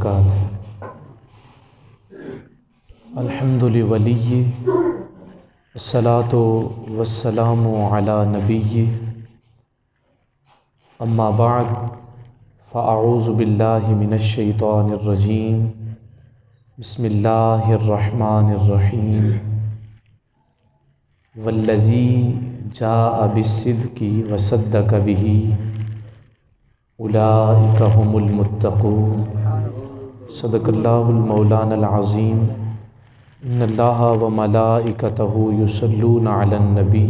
وبرکاتہ۔ الحمد لولی الصلاۃ والسلام علی نبی اما بعد فاعوذ باللہ من الشیطان الرجیم بسم اللہ الرحمن الرحیم والذی جاء بالصدق وصدق به اولئک هم المتقون۔ صدق اللہ المولانا العظیم۔ ان اللہ وملائکتہ یصلون علی النبی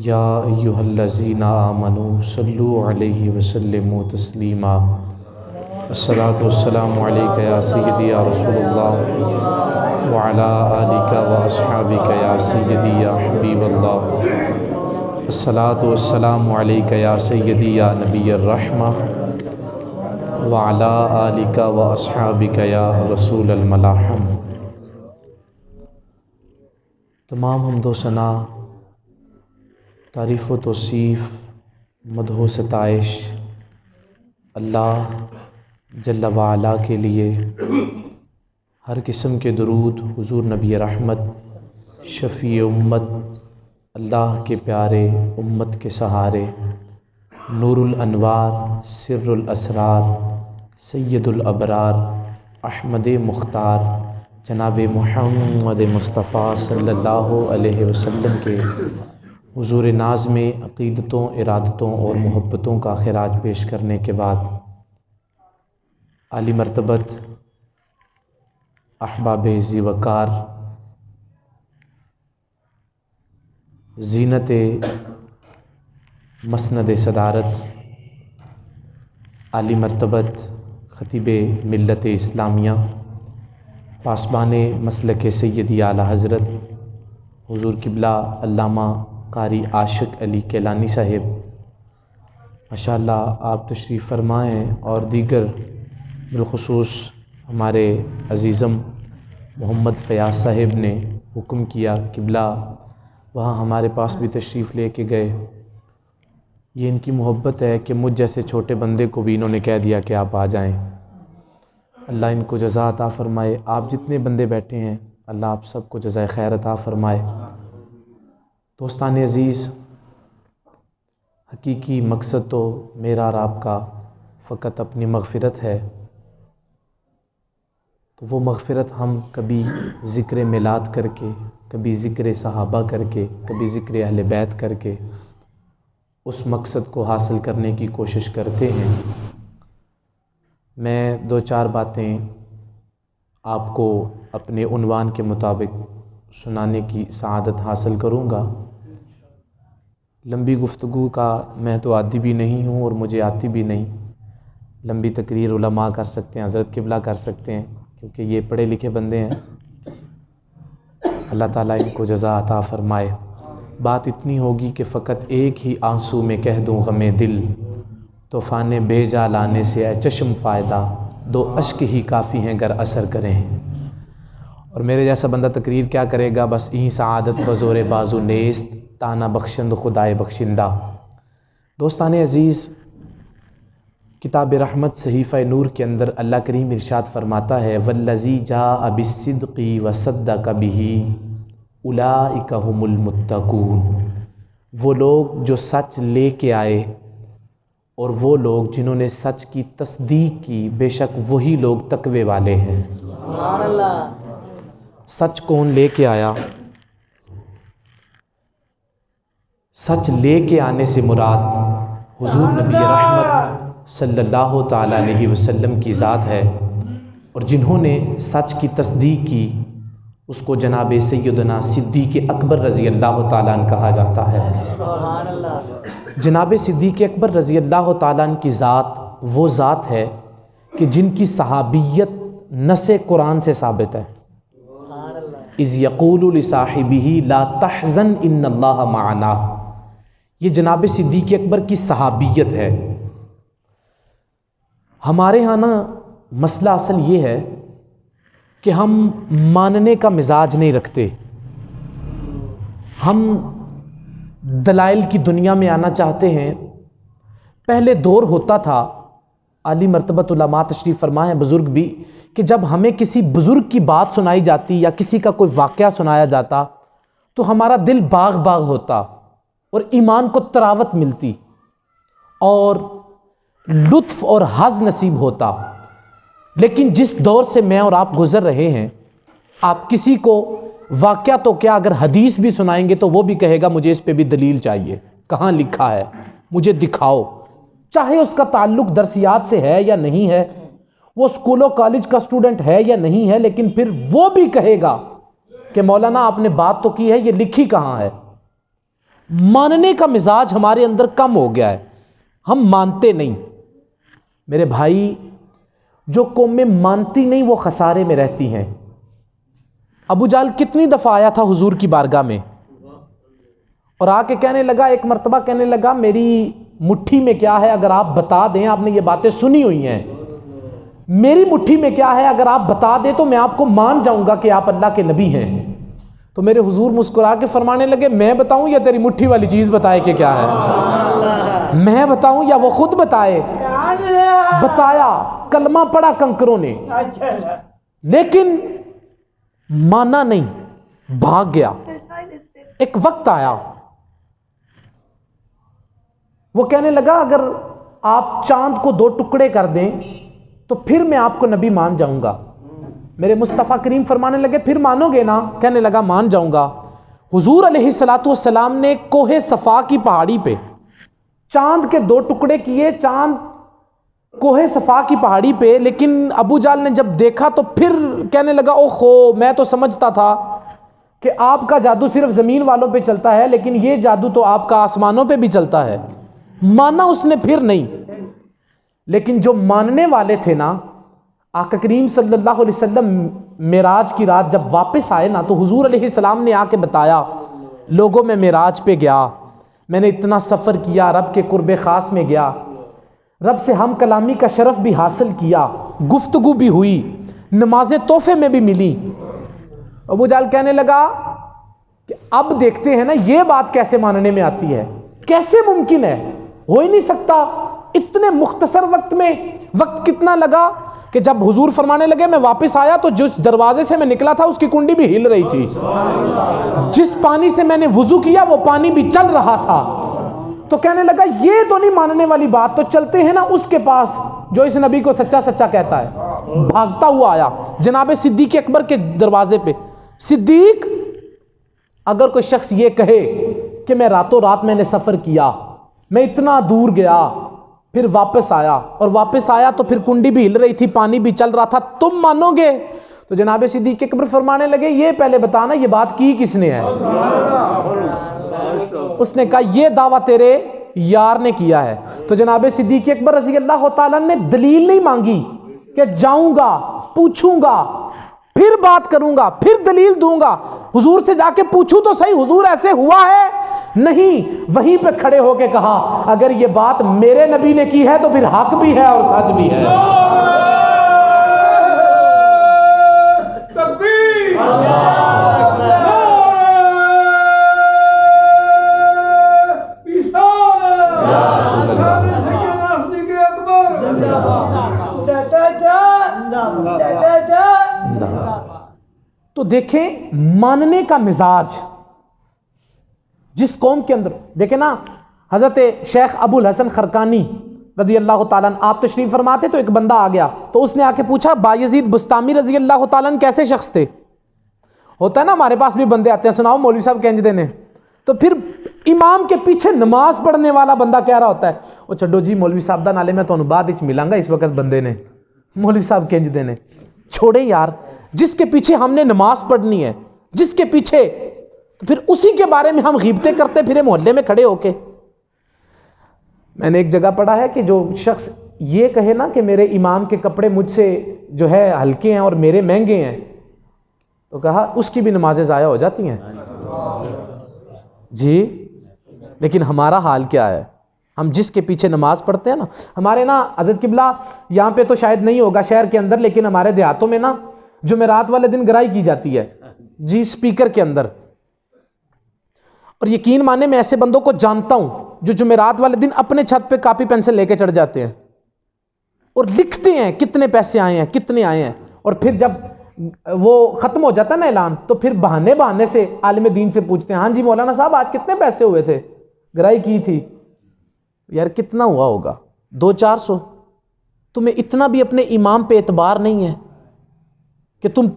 یا ایہا الذین آمنوا صلوا علیہ وسلموا تسلیما۔ الصلاۃ والسلام علیک یا سیدی یا رسول اللہ وعلی آلک واصحابک یا سیدی یا حبیب اللہ۔ الصلاۃ والسلام علیک یا سیدی یا نبی الرحمہ وعلی آلک واصحابک یا رسول الملاحم۔ تمام حمد و ثنا، تعریف و توصیف، مدح و ستائش اللہ جل وعلا کے لیے، ہر قسم کے درود حضور نبی رحمت شفیع امت، اللہ کے پیارے، امت کے سہارے، نور الانوار، سر الاسرار، سید الابرار، احمد مختار، جناب محمد مصطفیٰ صلی اللہ علیہ وسلم کے حضور ناز میں عقیدتوں، ارادتوں اور محبتوں کا خراج پیش کرنے کے بعد، عالی مرتبت احباب ذی وقار، زینت مسند صدارت، عالی مرتبت خطیب ملت اسلامیہ، پاسبان مسلک سیدی اعلیٰ حضرت حضور قبلہ علامہ قاری عاشق علی کیلانی صاحب، ماشاءاللہ آپ تشریف فرمائے ہیں، اور دیگر بالخصوص ہمارے عزیزم محمد فیاض صاحب نے حکم کیا، قبلہ وہاں ہمارے پاس بھی تشریف لے کے گئے۔ یہ ان کی محبت ہے کہ مجھ جیسے چھوٹے بندے کو بھی انہوں نے کہہ دیا کہ آپ آ جائیں۔ اللہ ان کو جزا عطا فرمائے۔ آپ جتنے بندے بیٹھے ہیں اللہ آپ سب کو جزائے خیر عطا فرمائے۔ دوستان عزیز، حقیقی مقصد تو میرا اور آپ کا فقط اپنی مغفرت ہے، تو وہ مغفرت ہم کبھی ذکر میلاد کر کے، کبھی ذکر صحابہ کر کے، کبھی ذکر اہل بیت کر کے اس مقصد کو حاصل کرنے کی کوشش کرتے ہیں۔ میں دو چار باتیں آپ کو اپنے عنوان کے مطابق سنانے کی سعادت حاصل کروں گا۔ لمبی گفتگو کا میں تو عادی بھی نہیں ہوں اور مجھے آتی بھی نہیں۔ لمبی تقریر علماء کر سکتے ہیں، حضرت قبلہ کر سکتے ہیں، کیونکہ یہ پڑھے لکھے بندے ہیں۔ اللہ تعالیٰ ان کو جزا عطا فرمائے۔ بات اتنی ہوگی کہ فقط ایک ہی آنسو میں کہہ دوں غم دل، طوفان بیجا لانے سے اے چشم فائدہ، دو اشک ہی کافی ہیں گر اثر کریں۔ اور میرے جیسا بندہ تقریر کیا کرے گا، بس این سعادت بزور بازو نیست، تانا بخشند خدائے بخشندہ۔ دوستان عزیز، کتاب رحمت صحیفہ نور کے اندر اللہ کریم ارشاد فرماتا ہے والذی جاء بالصدق وصدق به اولئک هم المتقون۔ وہ لوگ جو سچ لے کے آئے اور وہ لوگ جنہوں نے سچ کی تصدیق کی، بے شک وہی لوگ تقوی والے ہیں۔ سبحان اللہ۔ سچ کون لے کے آیا؟ سچ لے کے آنے سے مراد حضور نبی رحمت صلی اللہ تعالی علیہ وسلم کی ذات ہے، اور جنہوں نے سچ کی تصدیق کی اس کو جناب سیدنا صدیق اکبر رضی اللہ تعالیٰ عنہ کہا جاتا ہے۔ سبحان اللہ۔ جناب صدیق اکبر رضی اللہ تعالیٰ عنہ کی ذات وہ ذات ہے کہ جن کی صحابیت نص قرآن سے ثابت ہے۔ اذ یقول لصاحبہ لا تحزن ان اللہ معنا، یہ جناب صدیق اکبر کی صحابیت ہے۔ ہمارے ہاں نا مسئلہ اصل یہ ہے کہ ہم ماننے کا مزاج نہیں رکھتے، ہم دلائل کی دنیا میں آنا چاہتے ہیں۔ پہلے دور ہوتا تھا عالی مرتبت علماء تشریف فرما ہیں، بزرگ بھی، کہ جب ہمیں کسی بزرگ کی بات سنائی جاتی یا کسی کا کوئی واقعہ سنایا جاتا تو ہمارا دل باغ باغ ہوتا اور ایمان کو تراوت ملتی اور لطف اور حظ نصیب ہوتا۔ لیکن جس دور سے میں اور آپ گزر رہے ہیں، آپ کسی کو واقعہ تو کیا اگر حدیث بھی سنائیں گے تو وہ بھی کہے گا مجھے اس پہ بھی دلیل چاہیے، کہاں لکھا ہے، مجھے دکھاؤ، چاہے اس کا تعلق درسیات سے ہے یا نہیں ہے، وہ اسکول و کالج کا اسٹوڈنٹ ہے یا نہیں ہے، لیکن پھر وہ بھی کہے گا کہ مولانا آپ نے بات تو کی ہے، یہ لکھی کہاں ہے۔ ماننے کا مزاج ہمارے اندر کم ہو گیا ہے، ہم مانتے نہیں۔ میرے بھائی، جو قومیں مانتی نہیں وہ خسارے میں رہتی ہیں۔ ابو جہل کتنی دفعہ آیا تھا حضور کی بارگاہ میں اور آ کے کہنے لگا، ایک مرتبہ کہنے لگا میری مٹھی میں کیا ہے اگر آپ بتا دیں، آپ نے یہ باتیں سنی ہوئی ہیں، میری مٹھی میں کیا ہے اگر آپ بتا دیں تو میں آپ کو مان جاؤں گا کہ آپ اللہ کے نبی ہیں۔ تو میرے حضور مسکرا کے فرمانے لگے، میں بتاؤں یا تیری مٹھی والی چیز بتائے کہ کیا ہے؟ میں بتاؤں یا وہ خود بتائے؟ بتایا، کلمہ پڑھا کنکروں نے، لیکن مانا نہیں، بھاگ گیا۔ ایک وقت آیا، وہ کہنے لگا اگر آپ چاند کو 2 ٹکڑے کر دیں تو پھر میں آپ کو نبی مان جاؤں گا۔ میرے مصطفیٰ کریم فرمانے لگے پھر مانو گے نا؟ کہنے لگا مان جاؤں گا۔ حضور علیہ السلام نے کوہ صفا کی پہاڑی پہ چاند کے 2 ٹکڑے کیے، چاند کوہ صفا کی پہاڑی پہ، لیکن ابو جہل نے جب دیکھا تو پھر کہنے لگا اوہو، میں تو سمجھتا تھا کہ آپ کا جادو صرف زمین والوں پہ چلتا ہے، لیکن یہ جادو تو آپ کا آسمانوں پہ بھی چلتا ہے۔ مانا اس نے پھر نہیں، لیکن جو ماننے والے تھے نا، آقا کریم صلی اللہ علیہ وسلم معراج کی رات جب واپس آئے نا تو حضور علیہ السلام نے آ کے بتایا، لوگوں میں معراج پہ گیا، میں نے اتنا سفر کیا، رب کے قرب خاص میں گیا، رب سے ہم کلامی کا شرف بھی حاصل کیا، گفتگو بھی ہوئی، نمازیں تحفے میں بھی ملی۔ ابو جہل کہنے لگا کہ اب دیکھتے ہیں نا یہ بات کیسے ماننے میں آتی ہے، کیسے ممکن ہے، ہو ہی نہیں سکتا۔ اتنے مختصر وقت میں، وقت کتنا لگا کہ جب حضور فرمانے لگے میں واپس آیا تو جس دروازے سے میں نکلا تھا اس کی کنڈی بھی ہل رہی تھی، جس پانی سے میں نے وضو کیا وہ پانی بھی چل رہا تھا۔ تو کہنے لگا یہ تو نہیں ماننے والی بات، تو چلتے ہیں نا اس کے پاس جو اس نبی کو سچا سچا کہتا ہے۔ بھاگتا ہوا آیا جناب صدیق اکبر کے دروازے پہ۔ صدیق، اگر کوئی شخص یہ کہے کہ میں راتوں رات میں نے سفر کیا، میں اتنا دور گیا پھر واپس آیا، اور واپس آیا تو پھر کنڈی بھی ہل رہی تھی، پانی بھی چل رہا تھا، تم مانو گے؟ تو جناب صدیق اکبر فرمانے لگے یہ پہلے بتانا یہ بات کی کس نے ہے؟ اس نے کہا یہ دعویٰ تیرے یار نے کیا ہے۔ تو جناب صدیق اکبر رضی اللہ تعالیٰ نے دلیل نہیں مانگی کہ جاؤں گا، پوچھوں گا، پھر بات کروں گا، پھر دلیل دوں گا، حضور سے جا کے پوچھوں تو صحیح حضور ایسے ہوا ہے؟ نہیں، وہیں پہ کھڑے ہو کے کہا اگر یہ بات میرے نبی نے کی ہے تو پھر حق بھی ہے اور سچ بھی ہے۔ تو دیکھیں ماننے کا مزاج جس قوم کے اندر، دیکھیں نا حضرت شیخ ابو الحسن خرقانی رضی اللہ تعالیٰ عنہ آپ تشریف فرماتے تو ایک بندہ آ گیا تو اس نے آ کے پوچھا بایزید بستامی رضی اللہ تعالیٰ عنہ کیسے شخص تھے؟ ہوتا ہے نا ہمارے پاس بھی بندے آتے ہیں، سناؤ مولوی صاحب کینج دینے، تو پھر امام کے پیچھے نماز پڑھنے والا بندہ کہہ رہا ہوتا ہے وہ چھڈو جی مولوی صاحب دا نالے میں تو بعد وچ ملاں گا، اس وقت بندے نے مولوی صاحب کینج دینے، چھوڑے یار، جس کے پیچھے ہم نے نماز پڑھنی ہے، جس کے پیچھے، تو پھر اسی کے بارے میں ہم غیبتیں کرتے پھرے محلے میں کھڑے ہو کے۔ میں نے ایک جگہ پڑھا ہے کہ جو شخص یہ کہے نا کہ میرے امام کے کپڑے مجھ سے جو ہے ہلکے ہیں اور میرے مہنگے ہیں، تو کہا اس کی بھی نمازیں ضائع ہو جاتی ہیں جی۔ لیکن ہمارا حال کیا ہے؟ ہم جس کے پیچھے نماز پڑھتے ہیں نا، ہمارے نا حضرت قبلہ یہاں پہ تو شاید نہیں ہوگا شہر کے اندر، لیکن ہمارے دیہاتوں میں نا جمعرات والے دن گرائی کی جاتی ہے جی اسپیکر کے اندر، اور یقین مانے میں ایسے بندوں کو جانتا ہوں جو جمعرات والے دن اپنے چھت پہ کاپی پینسل لے کے چڑھ جاتے ہیں، اور لکھتے ہیں کتنے پیسے آئے ہیں کتنے آئے ہیں، اور پھر جب وہ ختم ہو جاتا ہے نا اعلان، تو پھر بہانے سے عالم دین سے پوچھتے ہیں ہاں جی مولانا صاحب آج کتنے پیسے ہوئے تھے، گرائی کی تھی؟ یار کتنا ہوا ہوگا؟ 200-400؟ تمہیں اتنا بھی اپنے امام پہ اعتبار نہیں ہے کہ تم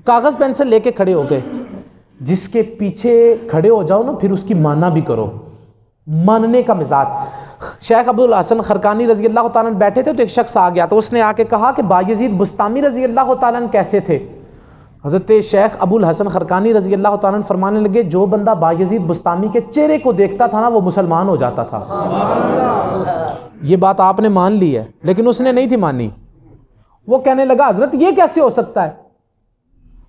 کاغذ پینسل لے کے کھڑے ہو گئے؟ جس کے پیچھے کھڑے ہو جاؤ نا پھر اس کی مانا بھی کرو، ماننے کا مزاج۔ شیخ ابو الحسن خرقانی رضی اللہ تعالیٰ عنہ بیٹھے تھے تو ایک شخص آ گیا، تو اس نے آ کے کہا کہ بایزید بستامی رضی اللہ تعالیٰ عنہ کیسے تھے؟ حضرت شیخ ابو الحسن خرقانی رضی اللہ تعالیٰ عنہ فرمانے لگے جو بندہ بایزید بستامی کے چہرے کو دیکھتا تھا نا وہ مسلمان ہو جاتا تھا۔ یہ بات آپ نے مان لی ہے لیکن اس نے نہیں تھی مانی۔ وہ کہنے لگا حضرت یہ کیسے ہو سکتا ہے؟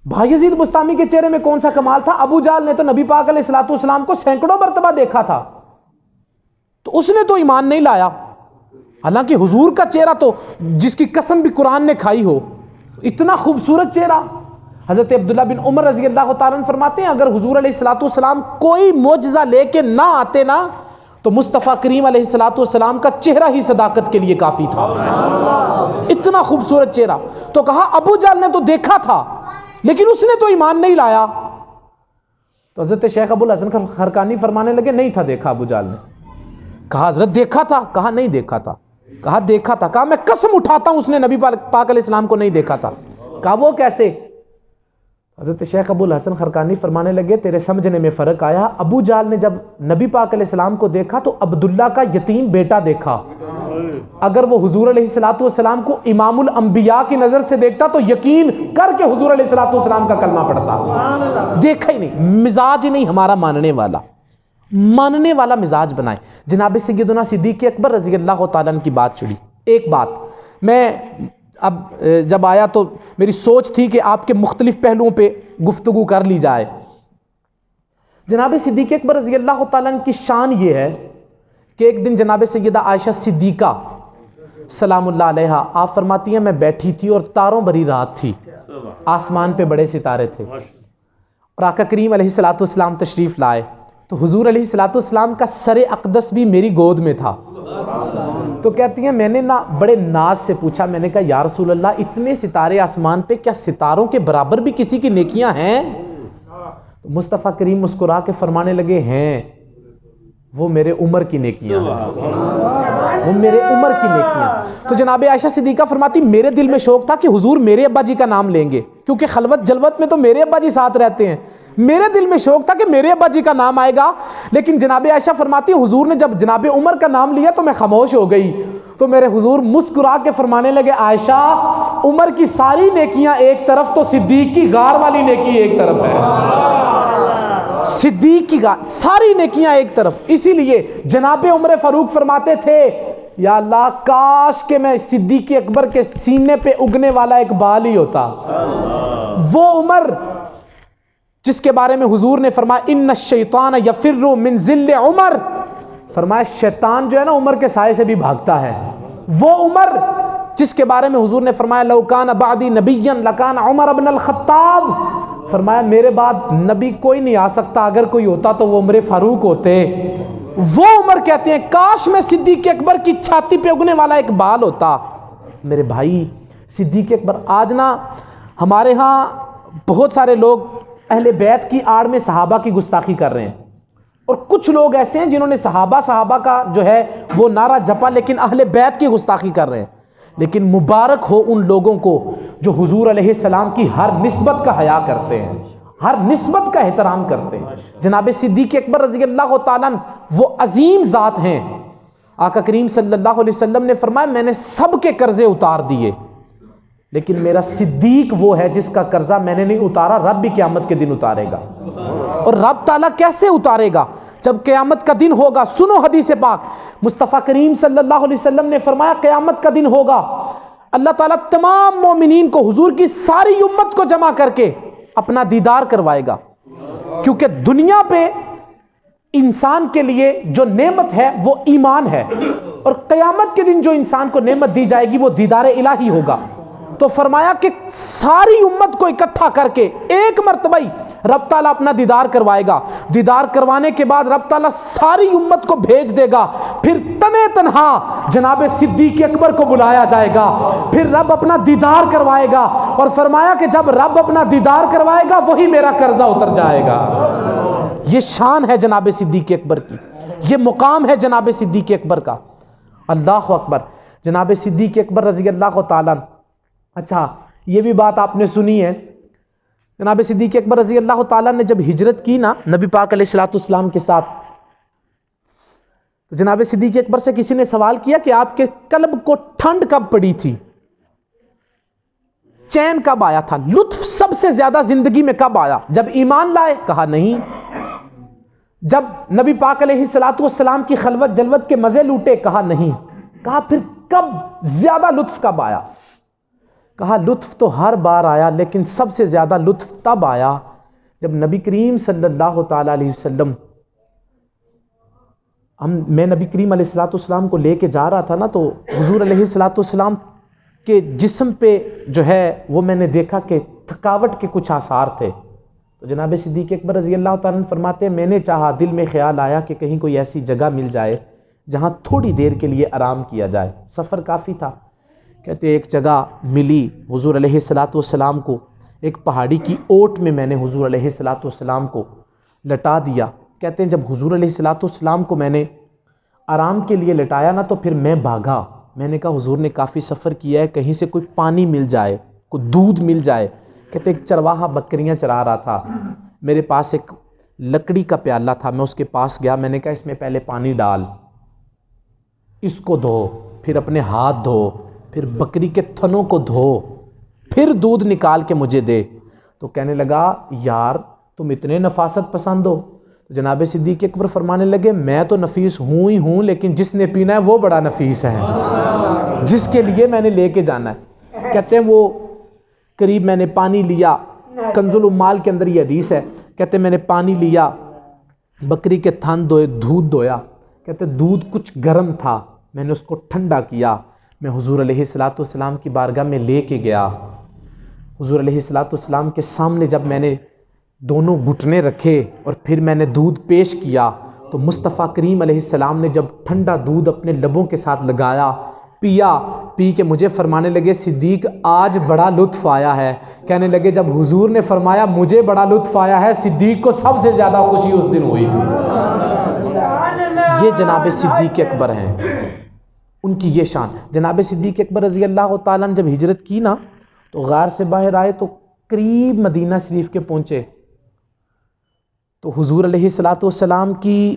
بایزید بستامی کے چہرے میں کون سا کمال تھا؟ ابو جہل نے تو نبی پاک علیہ الصلوۃ والسلام کو سینکڑوں مرتبہ دیکھا تھا، تو اس نے تو ایمان نہیں لایا، حالانکہ حضور کا چہرہ تو جس کی قسم بھی قرآن نے کھائی ہو، اتنا خوبصورت چہرہ۔ حضرت عبداللہ بن عمر رضی اللہ تعالیٰ عنہ فرماتے ہیں اگر حضور علیہ الصلوۃ والسلام کوئی معجزہ لے کے نہ آتے نا تو مصطفیٰ کریم علیہ الصلوۃ والسلام کا چہرہ ہی صداقت کے لیے کافی تھا، اتنا خوبصورت چہرہ۔ تو کہا ابو جہل نے تو دیکھا تھا لیکن اس نے تو ایمان نہیں لایا۔ تو حضرت شیخ ابو الحسن خرقانی فرمانے لگے نہیں تھا دیکھا ابو جہل نے۔ کہا حضرت دیکھا تھا؟ کہا نہیں دیکھا تھا۔ کہا دیکھا تھا؟ کہا میں قسم اٹھاتا ہوں اس نے نبی پاک علیہ السلام کو نہیں دیکھا تھا۔ کہا وہ کیسے؟ حضرت شیخ ابو الحسن خرقانی فرمانے لگے تیرے سمجھنے میں فرق آیا، ابو جہل نے جب نبی پاک علیہ السلام کو دیکھا تو عبداللہ کا یتیم بیٹا دیکھا، اگر وہ حضور علیہ الصلوۃ والسلام کو امام الانبیاء کی نظر سے دیکھتا تو یقین کر کے حضور علیہ الصلوۃ والسلام کا کلمہ پڑھتا۔ دیکھا ہی نہیں، مزاج ہی نہیں ہمارا ماننے والا مزاج بنائے۔ جناب سیدنا صدیق اکبر رضی اللہ تعالیٰ عنہ کی بات چھڑی۔ ایک بات میں اب جب آیا تو میری سوچ تھی کہ آپ کے مختلف پہلوؤں پہ گفتگو کر لی جائے۔ جناب صدیق اکبر رضی اللہ تعالیٰ عنہ کی شان یہ ہے کہ ایک دن جناب سیدہ عائشہ صدیقہ سلام اللہ علیہا آپ فرماتی ہیں میں بیٹھی تھی اور تاروں بھری رات تھی، آسمان پہ بڑے ستارے تھے، اور آقا کریم علیہ الصلوۃ والسلام تشریف لائے تو حضور علیہ الصلوۃ والسلام کا سر اقدس بھی میری گود میں تھا۔ تو کہتی ہیں میں نے نا بڑے ناز سے پوچھا، میں نے کہا یا رسول اللہ اتنے ستارے آسمان پہ، کیا ستاروں کے برابر بھی کسی کی نیکیاں ہیں؟ تو مصطفیٰ کریم مسکرا کے فرمانے لگے ہیں وہ میرے عمر کی نیکیاں ہیں، وہ میرے عمر کی نیکیاں۔ تو جناب عائشہ صدیقہ فرماتی میرے دل میں شوق تھا کہ حضور میرے ابا جی کا نام لیں گے، کیونکہ خلوت جلوت میں تو میرے ابا جی ساتھ رہتے ہیں، میرے دل میں شوق تھا کہ میرے ابا جی کا نام آئے گا، لیکن جناب عائشہ فرماتی حضور نے جب جناب عمر کا نام لیا تو میں خاموش ہو گئی، تو میرے حضور مسکرا کے فرمانے لگے عائشہ عمر کی ساری نیکیاں ایک طرف تو صدیق کی غار والی نیکی ایک طرف ہے، صدیق کی ساری نیکیاں ایک طرف۔ اسی لیے جناب عمر فاروق فرماتے تھے یا اللہ کاش کہ میں صدیق اکبر کے سینے پہ اگنے والا ایک بال ہی ہوتا۔ وہ عمر جس کے بارے میں حضور نے فرمایا ان الشیطان یفر من ظل عمر، فرمایا شیطان جو ہے نا عمر کے سائے سے بھی بھاگتا ہے۔ وہ عمر جس کے بارے میں حضور نے فرمایا لو کان بعدی نبیا لکان عمر بن الخطاب، فرمایا میرے بعد نبی کوئی نہیں آ سکتا، اگر کوئی ہوتا تو وہ عمر فاروق ہوتے۔ وہ عمر کہتے ہیں کاش میں صدیق اکبر کی چھاتی پہ اگنے والا ایک بال ہوتا۔ میرے بھائی صدیق اکبر، آج نا ہمارے ہاں بہت سارے لوگ اہل بیت کی آڑ میں صحابہ کی گستاخی کر رہے ہیں، اور کچھ لوگ ایسے ہیں جنہوں نے صحابہ کا جو ہے وہ نعرہ جپا لیکن اہل بیت کی گستاخی کر رہے ہیں۔ لیکن مبارک ہو ان لوگوں کو جو حضور علیہ السلام کی ہر نسبت کا حیا کرتے ہیں، ہر نسبت کا احترام کرتے ہیں۔ جناب صدیق اکبر رضی اللہ تعالیٰ عنہ وہ عظیم ذات ہیں، آقا کریم صلی اللہ علیہ وسلم نے فرمایا میں نے سب کے قرضے اتار دیے لیکن میرا صدیق وہ ہے جس کا قرضہ میں نے نہیں اتارا، رب بھی قیامت کے دن اتارے گا۔ اور رب تعالیٰ کیسے اتارے گا؟ جب قیامت کا دن ہوگا، سنو حدیث پاک، مصطفیٰ کریم صلی اللہ علیہ وسلم نے فرمایا قیامت کا دن ہوگا، اللہ تعالیٰ تمام مومنین کو حضور کی ساری امت کو جمع کر کے اپنا دیدار کروائے گا، کیونکہ دنیا پہ انسان کے لیے جو نعمت ہے وہ ایمان ہے، اور قیامت کے دن جو انسان کو نعمت دی جائے گی وہ دیدار الہی ہوگا۔ تو فرمایا کہ ساری امت کو اکٹھا کر کے ایک مرتبہ ہی رب تعالیٰ اپنا دیدار کروائے گا. دیدار کروانے کے بعد رب تعالیٰ ساری امت کو بھیج دے گا. پھر تنے تنہا جناب صدیق اکبر کو بلایا جائے گا. پھر رب اپنا دیدار کروائے گا اور فرمایا کہ جب رب اپنا دیدار کروائے گا وہی میرا قرضہ اتر جائے گا. یہ شان ہے جناب صدیق اکبر کی, یہ مقام ہے جناب صدیق اکبر کا. اللہ اکبر. جناب صدیق اکبر رضی اللہ تعالیٰ. اچھا یہ بھی بات آپ نے سنی ہے, جناب صدیق اکبر رضی اللہ تعالیٰ نے جب ہجرت کی نا نبی پاک علیہ الصلوۃ والسلام کے ساتھ, تو جناب صدیق اکبر سے کسی نے سوال کیا کہ آپ کے قلب کو ٹھنڈ کب پڑی تھی, چین کب آیا تھا, لطف سب سے زیادہ زندگی میں کب آیا, جب ایمان لائے؟ کہا نہیں. جب نبی پاک علیہ الصلوۃ والسلام کی خلوت جلوت کے مزے لوٹے؟ کہا نہیں. کہا پھر کب زیادہ لطف کب آیا؟ کہا لطف تو ہر بار آیا لیکن سب سے زیادہ لطف تب آیا جب نبی کریم صلی اللہ تعالیٰ علیہ وسلم, میں نبی کریم علیہ الصلوۃ والسلام کو لے کے جا رہا تھا نا, تو حضور علیہ الصلوۃ والسلام کے جسم پہ جو ہے وہ میں نے دیکھا کہ تھکاوٹ کے کچھ آثار تھے. تو جناب صدیق اکبر رضی اللہ تعالیٰ عنہ فرماتے ہیں میں نے چاہا, دل میں خیال آیا کہ کہیں کوئی ایسی جگہ مل جائے جہاں تھوڑی دیر کے لیے آرام کیا جائے. سفر کافی تھا. کہتے ایک جگہ ملی حضور علیہ الصلوۃ والسلام کو, ایک پہاڑی کی اوٹ میں میں نے حضور علیہ الصلوۃ والسلام کو لٹا دیا. کہتے ہیں جب حضور علیہ الصلوۃ والسلام کو میں نے آرام کے لیے لٹایا نا تو پھر میں بھاگا. میں نے کہا حضور نے کافی سفر کیا ہے, کہیں سے کوئی پانی مل جائے, کوئی دودھ مل جائے. کہتے ایک چرواہا بکریاں چرا رہا تھا, میرے پاس ایک لکڑی کا پیالہ تھا, میں اس کے پاس گیا, میں نے کہا اس میں پہلے پانی ڈال, اس کو دھو, پھر اپنے ہاتھ دھو, پھر بکری کے تھنوں کو دھو, پھر دودھ نکال کے مجھے دے. تو کہنے لگا یار تم اتنے نفاست پسند ہو. تو جناب صدیق اکبر فرمانے لگے میں تو نفیس ہوں ہی ہوں, لیکن جس نے پینا ہے وہ بڑا نفیس ہے, جس کے لیے میں نے لے کے جانا ہے. کہتے ہیں وہ قریب میں نے پانی لیا, کنز العمال کے اندر یہ حدیث ہے. کہتے ہیں میں نے پانی لیا, بکری کے تھن دھوئے, دودھ دھویا. کہتے دودھ کچھ گرم تھا, میں نے اس کو ٹھنڈا کیا, میں حضور علیہ الصلوۃ والسلام کی بارگاہ میں لے کے گیا. حضور علیہ الصلوۃ والسلام کے سامنے جب میں نے دونوں گھٹنے رکھے اور پھر میں نے دودھ پیش کیا تو مصطفیٰ کریم علیہ السلام نے جب ٹھنڈا دودھ اپنے لبوں کے ساتھ لگایا, پیا, پی کے مجھے فرمانے لگے صدیق آج بڑا لطف آیا ہے. کہنے لگے جب حضور نے فرمایا مجھے بڑا لطف آیا ہے, صدیق کو سب سے زیادہ خوشی اس دن ہوئی. یہ جناب صدیق اکبر ہیں, ان کی یہ شان. جناب صدیق اکبر رضی اللہ تعالیٰ نے جب ہجرت کی نا تو غار سے باہر آئے تو قریب مدینہ شریف کے پہنچے تو حضور علیہ الصلوۃ والسلام کی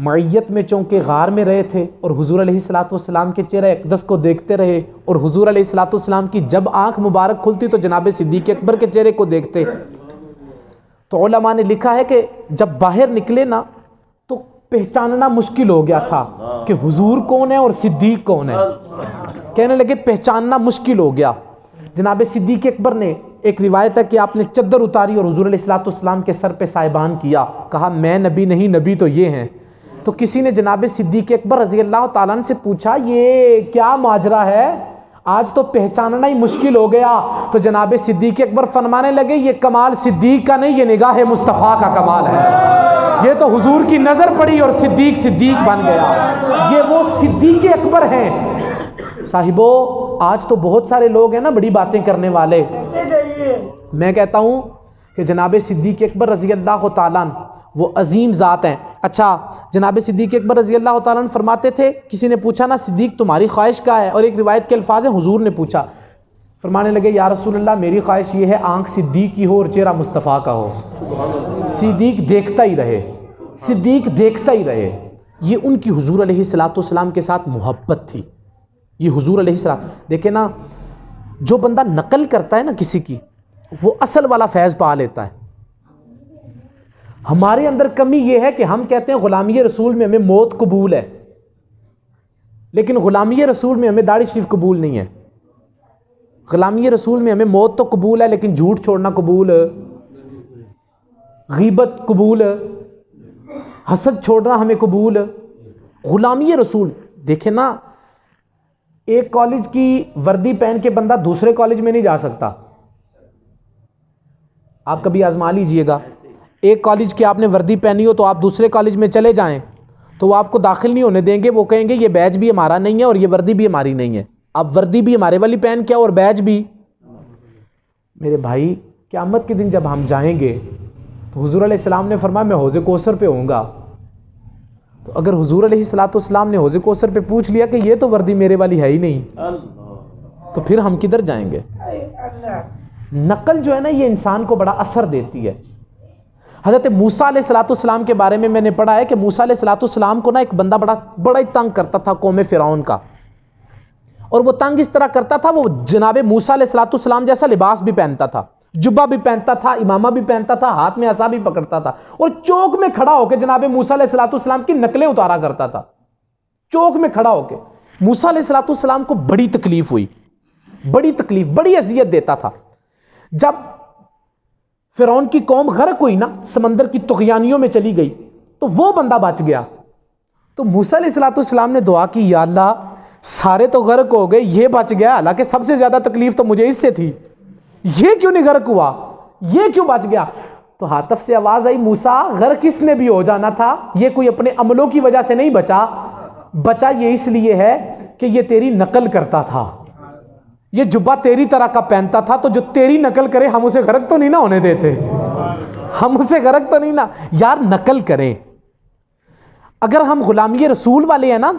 معیت میں چونکہ غار میں رہے تھے اور حضور علیہ الصلوۃ والسلام کے چہرہ اقدس کو دیکھتے رہے, اور حضور علیہ الصلوۃ والسلام کی جب آنکھ مبارک کھلتی تو جناب صدیق اکبر کے چہرے کو دیکھتے. تو علماء نے لکھا ہے کہ جب باہر نکلے نا تو پہچاننا مشکل ہو گیا تھا کہ حضور کون ہے اور صدیق کون ہے. کہنے لگے پہچاننا مشکل ہو گیا. جناب صدیق اکبر نے, ایک روایت ہے کہ آپ نے چادر اتاری اور حضور علیہ الصلوۃ والسلام کے سر پہ سائبان کیا, کہا میں نبی نہیں, نبی تو یہ ہیں. تو کسی نے جناب صدیق اکبر رضی اللہ تعالیٰ عنہ سے پوچھا یہ کیا ماجرا ہے, آج تو پہچاننا ہی مشکل ہو گیا. تو جناب صدیق اکبر فرمانے لگے یہ کمال صدیق کا نہیں, یہ نگاہ مصطفیٰ کا کمال ہے. یہ تو حضور کی نظر پڑی اور صدیق صدیق بن گیا. یہ وہ صدیق اکبر ہیں. صاحبو آج تو بہت سارے لوگ ہیں نا بڑی باتیں کرنے والے. میں کہتا ہوں کہ جناب صدیق اکبر رضی اللہ تعالیٰ عنہ وہ عظیم ذات ہیں. اچھا جناب صدیق اکبر رضی اللہ تعالیٰ عنہ فرماتے تھے, کسی نے پوچھا نا صدیق تمہاری خواہش کیا ہے, اور ایک روایت کے الفاظ ہیں حضور نے پوچھا, فرمانے لگے یا رسول اللہ میری خواہش یہ ہے آنکھ صدیق کی ہو اور چہرہ مصطفیٰ کا ہو. صدیق دیکھتا ہی رہے, صدیق دیکھتا ہی رہے. یہ ان کی حضور علیہ الصلوۃ والسلام کے ساتھ محبت تھی. یہ حضور علیہ السلام دیکھیں نا, جو بندہ نقل کرتا ہے نا کسی کی وہ اصل والا فیض پا لیتا ہے. ہمارے اندر کمی یہ ہے کہ ہم کہتے ہیں غلامی رسول میں ہمیں موت قبول ہے, لیکن غلامی رسول میں ہمیں داڑھی شریف قبول نہیں ہے. غلامی رسول میں ہمیں موت تو قبول ہے لیکن جھوٹ چھوڑنا قبول, غیبت قبول, حسد چھوڑنا ہمیں قبول. غلامی رسول دیکھیں نا, ایک کالج کی وردی پہن کے بندہ دوسرے کالج میں نہیں جا سکتا. آپ کبھی آزما لیجئے گا. ایک کالج کی آپ نے وردی پہنی ہو تو آپ دوسرے کالج میں چلے جائیں تو وہ آپ کو داخل نہیں ہونے دیں گے. وہ کہیں گے یہ بیج بھی ہمارا نہیں ہے اور یہ وردی بھی ہماری نہیں ہے. اب وردی بھی ہمارے والی پہن کے اور بیج بھی. میرے بھائی قیامت کے دن جب ہم جائیں گے تو حضور علیہ السلام نے فرمایا میں حوض کوثر پہ ہوں گا. تو اگر حضور علیہ السلام نے حوض کوثر پہ پوچھ لیا کہ یہ تو وردی میرے والی ہے ہی نہیں, تو پھر ہم کدھر جائیں گے؟ نقل جو ہے نا یہ انسان کو بڑا اثر دیتی ہے. حضرت موسیٰ علیہ السلام کے بارے میں نے پڑھا ہے کہ موسیٰ علیہ السلام کو نا ایک بندہ بڑا ہی تنگ کرتا تھا قوم فرعون کا. اور وہ تنگ اس طرح کرتا تھا, وہ جناب موسیٰ علیہ السلام جیسا لباس بھی پہنتا تھا, جبہ بھی پہنتا تھا, امامہ بھی پہنتا تھا, ہاتھ میں عصا بھی پکڑتا تھا, اور چوک میں کھڑا ہو کے جناب موسیٰ علیہ السلام کی نقلیں اتارا کرتا تھا. چوک میں کھڑا ہو کے موسیٰ علیہ السلام کو بڑی تکلیف ہوئی, بڑی اذیت دیتا تھا. جب فرعون کی قوم غرق ہوئی نا, سمندر کی طغیانیوں میں چلی گئی, تو وہ بندہ بچ گیا. تو موسیٰ علیہ السلام نے دعا کی, یا اللہ سارے تو غرق ہو گئے, یہ بچ گیا, حالانکہ سب سے زیادہ تکلیف تو مجھے اس سے تھی, یہ کیوں نہیں غرق ہوا, یہ کیوں بچ گیا؟ تو ہاتف سے آواز آئی, موسیٰ غرق اس نے بھی ہو جانا تھا, یہ کوئی اپنے عملوں کی وجہ سے نہیں بچا یہ اس لیے ہے کہ یہ تیری نقل کرتا تھا, یہ جبہ تیری طرح کا پہنتا تھا, تو جو تیری نقل کرے ہم اسے غرق تو نہیں نہ ہونے دیتے, ہم اسے غرق تو نہیں نا. یار نقل کریں. اگر ہم غلامی رسول والے ہیں نا,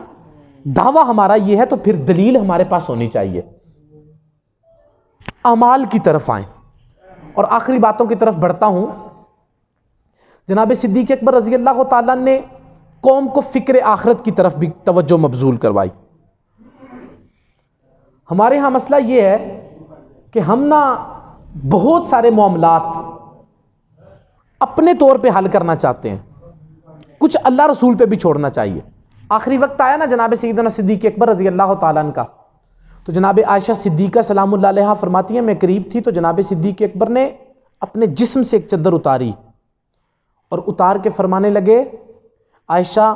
دعویٰ ہمارا یہ ہے, تو پھر دلیل ہمارے پاس ہونی چاہیے. اعمال کی طرف آئیں. اور آخری باتوں کی طرف بڑھتا ہوں. جناب صدیق اکبر رضی اللہ تعالیٰ نے قوم کو فکر آخرت کی طرف بھی توجہ مبذول کروائی. ہمارے ہاں مسئلہ یہ ہے کہ ہم نا بہت سارے معاملات اپنے طور پہ حل کرنا چاہتے ہیں, کچھ اللہ رسول پہ بھی چھوڑنا چاہیے. آخری وقت آیا نا جناب سیدنا صدیق اکبر رضی اللہ تعالیٰ عنہ کا, تو جناب عائشہ صدیقہ سلام اللہ علیہا فرماتی ہیں میں قریب تھی, تو جناب صدیق اکبر نے اپنے جسم سے ایک چادر اتاری اور اتار کے فرمانے لگے, عائشہ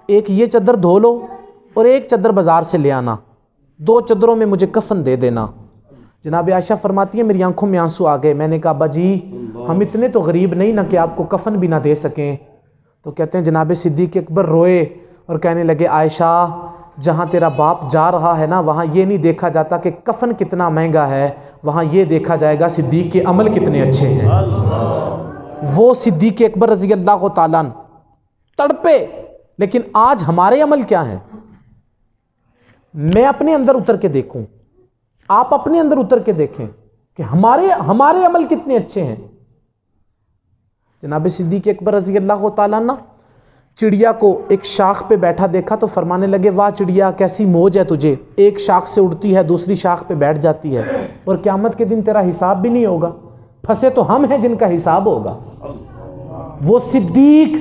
ایک یہ چادر دھو لو اور ایک چادر بازار سے لے آنا, 2 چادروں میں مجھے کفن دے دینا. جناب عائشہ فرماتی ہیں میری آنکھوں میں آنسو آ گئے. میں نے کہا ابا جی ہم اتنے تو غریب نہیں نا کہ آپ کو کفن بھی نہ دے سکیں. تو کہتے ہیں جناب صدیق اکبر روئے اور کہنے لگے, عائشہ جہاں تیرا باپ جا رہا ہے نا, وہاں یہ نہیں دیکھا جاتا کہ کفن کتنا مہنگا ہے, وہاں یہ دیکھا جائے گا صدیق کے عمل کتنے اچھے ہیں. وہ صدیق اکبر رضی اللہ تعالیٰ تڑپے. لیکن آج ہمارے عمل کیا ہیں؟ میں اپنے اندر اتر کے دیکھوں, آپ اپنے اندر اتر کے دیکھیں کہ ہمارے عمل کتنے اچھے ہیں. جناب صدیق اکبر رضی اللہ تعالیٰ عنہ چڑیا کو ایک شاخ پہ بیٹھا دیکھا تو فرمانے لگے, واہ چڑیا کیسی موج ہے تجھے, ایک شاخ سے اڑتی ہے دوسری شاخ پہ بیٹھ جاتی ہے, اور قیامت کے دن تیرا حساب بھی نہیں ہوگا, پھنسے تو ہم ہیں جن کا حساب ہوگا. وہ صدیق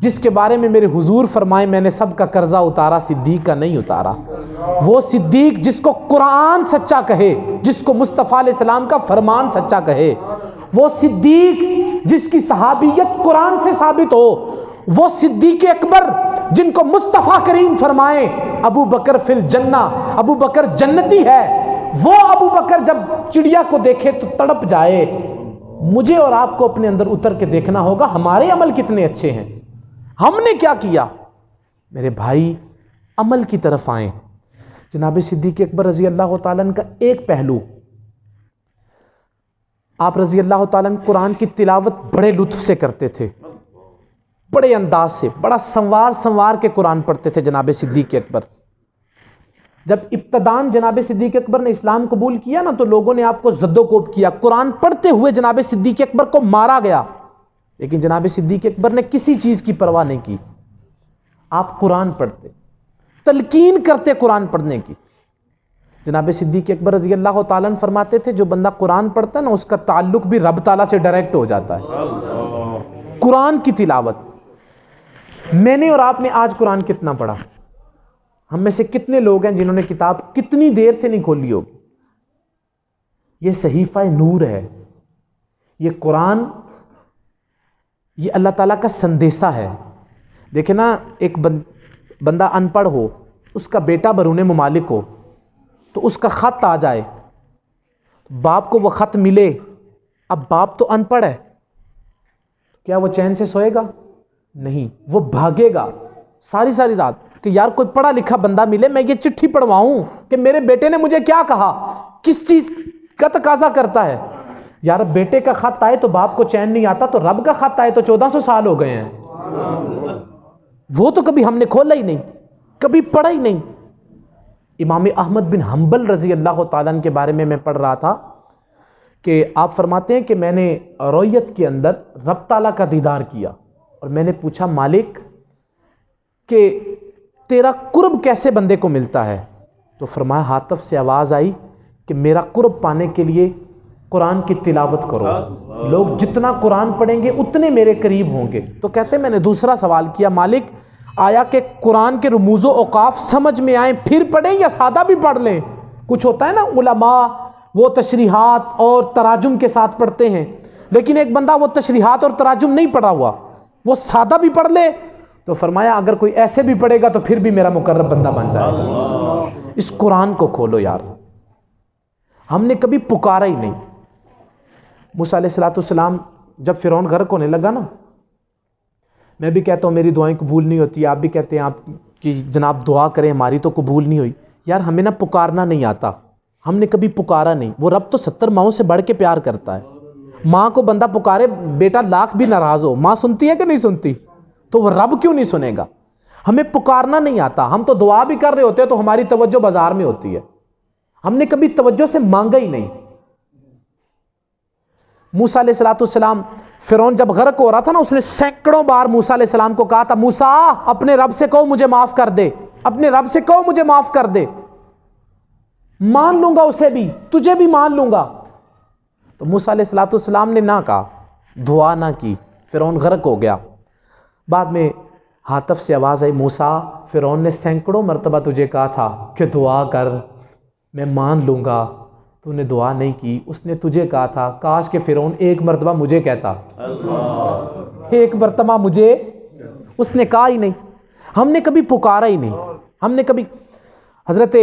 جس کے بارے میں میرے حضور فرمائے میں نے سب کا قرضہ اتارا, صدیق کا نہیں اتارا. وہ صدیق جس کو قرآن سچا کہے, جس کو مصطفیٰ علیہ السلام کا فرمان سچا کہے, وہ صدیق جس کی صحابیت قرآن سے ثابت ہو, وہ صدیق اکبر جن کو مصطفیٰ کریم فرمائے ابو بکر فی الجنہ, ابو بکر جنتی ہے. وہ ابو بکر جب چڑیا کو دیکھے تو تڑپ جائے. مجھے اور آپ کو اپنے اندر اتر کے دیکھنا ہوگا ہمارے عمل کتنے اچھے ہیں, ہم نے کیا کیا. میرے بھائی عمل کی طرف آئیں. جناب صدیق اکبر رضی اللہ تعالیٰ کا ایک پہلو, آپ رضی اللہ تعالیٰ قرآن کی تلاوت بڑے لطف سے کرتے تھے, بڑے انداز سے, بڑا سنوار کے قرآن پڑھتے تھے جناب صدیق اکبر. جب ابتدان جناب صدیق اکبر نے اسلام قبول کیا نا, تو لوگوں نے آپ کو زد و کوب کیا. قرآن پڑھتے ہوئے جناب صدیق اکبر کو مارا گیا, لیکن جناب صدیق اکبر نے کسی چیز کی پرواہ نہیں کی. آپ قرآن پڑھتے, تلقین کرتے قرآن پڑھنے کی. جناب صدیق اکبر رضی اللہ تعالیٰ عنہ فرماتے تھے جو بندہ قرآن پڑھتا ہے نا اس کا تعلق بھی رب تعالیٰ سے ڈائریکٹ ہو جاتا ہے. قرآن کی تلاوت. میں نے اور آپ نے آج قرآن کتنا پڑھا؟ ہم میں سے کتنے لوگ ہیں جنہوں نے کتاب کتنی دیر سے نہیں کھولی ہوگی؟ یہ صحیفہ نور ہے, یہ قرآن, یہ اللہ تعالیٰ کا سندیسہ ہے. دیکھیں نا, ایک بندہ ان پڑھ ہو, اس کا بیٹا بیرون ممالک ہو, تو اس کا خط آ جائے، باپ کو وہ خط ملے، اب باپ تو ان پڑھ ہے، کیا وہ چین سے سوئے گا؟ نہیں، وہ بھاگے گا ساری رات کہ یار کوئی پڑھا لکھا بندہ ملے، میں یہ چٹھی پڑھواؤں کہ میرے بیٹے نے مجھے کیا کہا، کس چیز کا تقاضا کرتا ہے۔ یار بیٹے کا خط آئے تو باپ کو چین نہیں آتا، تو رب کا خط آئے تو 1400 سال ہو گئے ہیں، وہ تو کبھی ہم نے کھولا ہی نہیں، کبھی پڑھا ہی نہیں۔ امام احمد بن حنبل رضی اللہ تعالیٰ عنہ کے بارے میں پڑھ رہا تھا کہ آپ فرماتے ہیں کہ میں نے رویت کے اندر رب تعالیٰ کا دیدار کیا، اور میں نے پوچھا مالک کہ تیرا قرب کیسے بندے کو ملتا ہے؟ تو فرمایا ہاتف سے آواز آئی کہ میرا قرب پانے کے لیے قرآن کی تلاوت کرو، لوگ جتنا قرآن پڑھیں گے اتنے میرے قریب ہوں گے۔ تو کہتے ہیں میں نے دوسرا سوال کیا، مالک آیا کہ قرآن کے رموز و اوقاف سمجھ میں آئیں پھر پڑھیں یا سادہ بھی پڑھ لیں؟ کچھ ہوتا ہے نا علماء وہ تشریحات اور تراجم کے ساتھ پڑھتے ہیں، لیکن ایک بندہ وہ تشریحات اور تراجم نہیں پڑھا ہوا، وہ سادہ بھی پڑھ لے، تو فرمایا اگر کوئی ایسے بھی پڑھے گا تو پھر بھی میرا مقرب بندہ بن جائے گا۔ اس قرآن کو کھولو یار، ہم نے کبھی پکارا ہی نہیں۔ موسیٰ علیہ السلام جب فرعون غرق ہونے لگا نا، میں بھی کہتا ہوں میری دعائیں قبول نہیں ہوتی، آپ بھی کہتے ہیں آپ کی جناب دعا کریں ہماری تو قبول نہیں ہوئی، یار ہمیں نا پکارنا نہیں آتا، ہم نے کبھی پکارا نہیں۔ وہ رب تو 70 ماؤں سے بڑھ کے پیار کرتا ہے، ماں کو بندہ پکارے بیٹا لاکھ بھی ناراض ہو، ماں سنتی ہے کہ نہیں سنتی؟ تو وہ رب کیوں نہیں سنے گا؟ ہمیں پکارنا نہیں آتا، ہم تو دعا بھی کر رہے ہوتے ہیں تو ہماری توجہ بازار میں ہوتی ہے، ہم نے کبھی توجہ سے مانگا ہی نہیں۔ موسیٰ علیہ السلام فرعون جب غرق ہو رہا تھا نا، اس نے سینکڑوں بار موسیٰ علیہ السلام کو کہا تھا موسیٰ اپنے رب سے کہو مجھے معاف کر دے، اپنے رب سے کہو مجھے معاف کر دے، مان لوں گا اسے بھی، تجھے بھی مان لوں گا۔ تو موسیٰ علیہ السلام نے نہ کہا، دعا نہ کی، فرعون غرق ہو گیا۔ بعد میں ہاتف سے آواز آئی موسیٰ فرعون نے سینکڑوں مرتبہ تجھے کہا تھا کہ دعا کر میں مان لوں گا، تو نے دعا نہیں کی، اس نے تجھے کہا تھا کاش کہ فرعون ایک مرتبہ مجھے کہتا، ایک مرتبہ مجھے، اس نے کہا ہی نہیں، ہم نے کبھی پکارا ہی نہیں۔ ہم نے کبھی حضرت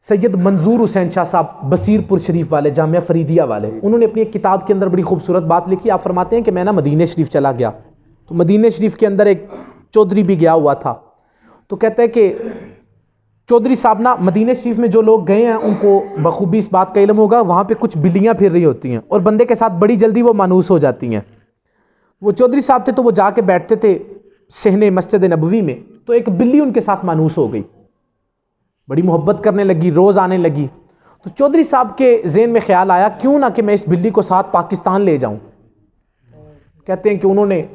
سید منظور حسین شاہ صاحب بصیر پور شریف والے، جامعہ فریدیہ والے، انہوں نے اپنی ایک کتاب کے اندر بڑی خوبصورت بات لکھی۔ آپ فرماتے ہیں کہ میں نا مدینہ شریف چلا گیا، تو مدینہ شریف کے اندر ایک چودھری بھی گیا ہوا تھا، تو کہتا ہے کہ چودھری صاحب نا مدینہ شریف میں جو لوگ گئے ہیں ان کو بخوبی اس بات کا علم ہوگا، وہاں پہ کچھ بلیاں پھر رہی ہوتی ہیں اور بندے کے ساتھ بڑی جلدی وہ مانوس ہو جاتی ہیں۔ وہ چودھری صاحب تھے تو وہ جا کے بیٹھتے تھے صحن مسجد نبوی میں، تو ایک بلی ان کے ساتھ مانوس ہو گئی، بڑی محبت کرنے لگی، روز آنے لگی۔ تو چودھری صاحب کے ذہن میں خیال آیا کیوں نہ کہ میں اس بلی کو ساتھ پاکستان لے جاؤں۔ کہتے ہیں کہ انہوں نے